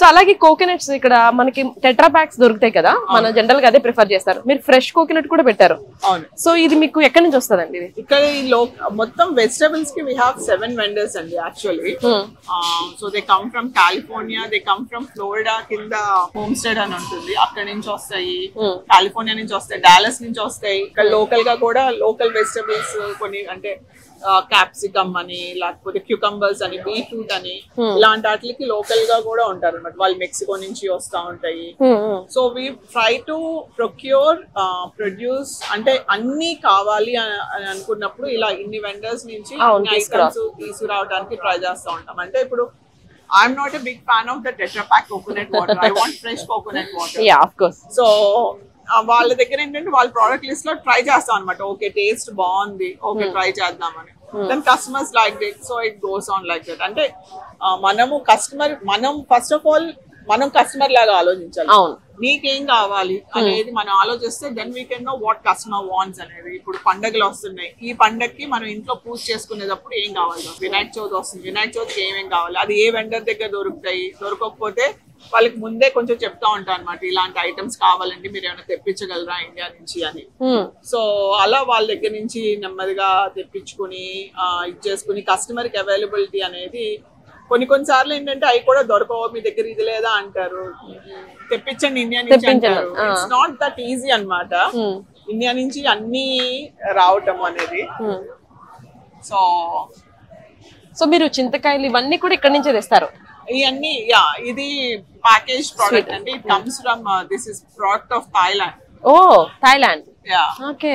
So అలాగే coconuts ఇక్కడ మనకి టెట్రా ప్యాక్స్ దొరుకుతాయి కదా, మన జనరల్ గా అదే ప్రిఫర్ చేస్తారు. మీరు ఫ్రెష్ కోకోనట్ కూడా పెట్టారు. అవును. సో ఇది మీకు ఎక్కడి నుంచి వస్తుందండి? ఇది ఇక్కడ మొత్తం వెజిటబుల్స్ కి వి హావ్ 7 vendors అండి actually. So they come from California, they come from Florida, కింద హోమ్ స్టేట్ అని ఉంటుంది, అక్కడ నుంచి వస్తాయి. కాలిఫోర్నియా నుంచి వస్తాయి, డాలస్ నుంచి వస్తాయి. ఇక్కడ లోకల్ గా కూడా లోకల్ వెజిటబుల్స్ కొన్ని అంటే క్యాప్సికమ్ అని, లేకపోతే క్యూకంబర్స్ అని, బీట్రూట్ అని, ఇలాంటి వాటికి లోకల్ గా కూడా ఉంటారు అనమాట. వాళ్ళు మెక్సికో నుంచి వస్తా ఉంటాయి. So we try to produce అంటే అన్ని కావాలి అని అనుకున్నప్పుడు ఇలా ఇన్ని వెండర్స్ నుంచి ఐటమ్స్ తీసుకురావడానికి ట్రై చేస్తూ ఉంటాం. అంటే ఇప్పుడు I'm not a big fan of the Tetra Pak coconut water. I want fresh coconut water. Yeah, of course. So వాళ్ళ దగ్గర ఏంటంటే వాళ్ళ ప్రోడక్ట్ లిస్ట్ లో ట్రై చేస్తాం అనమాట. ఓకే టేస్ట్ బాగుంది, ఓకే ట్రై చేద్దామని. Then customers like it, so it goes on like that. అంటే మనం ఫస్ట్ ఆఫ్ ఆల్ మనం కస్టమర్ లాగా ఆలోచించాలి. నీకేం కావాలి అనేది మనం ఆలోచిస్తే then we can know what customer wants అనేది. ఇప్పుడు పండుగలు వస్తున్నాయి, ఈ పండగకి మనం ఇంట్లో పూజ చేసుకునేటప్పుడు ఏం కావాలి, వినాయక చవితి వస్తుంది, వినాయక చవితికి ఏమేం కావాలి, అది ఏ వెండర్ దగ్గర దొరుకుతాయి, దొరకకపోతే వాళ్ళకి ముందే కొంచెం చెప్తా ఉంటాం అనమాట, ఇలాంటి ఐటమ్స్ కావాలండి మీరు ఏమైనా తెప్పించగలరా ఇండియా నుంచి అని. సో అలా వాళ్ళ దగ్గర నుంచి నెమ్మదిగా తెప్పించుకుని ఇచ్చేసుకుని కస్టమర్ కి అవైలబిలిటీ అనేది కొన్నిసార్లు ఏంటంటే అవి కూడా దొరకవు, మీ దగ్గర ఇది లేదా అంటారు, తెప్పించండి ఇండియా నుంచి అంటారు. ఇట్స్ నాట్ దట్ ఈజీ అన్నమాట ఇండియా నుంచి అన్ని రావటం అనేది. సో మీరు చింతకాయలు ఇవన్నీ కూడా ఇక్కడ నుంచే తెస్తారు? ఇవన్నీ ఇది ప్యాకేజ్ ప్రోడక్ట్ అండి. It comes from this is product of Thailand. ఓ థాయిలాండ్. ఓకే.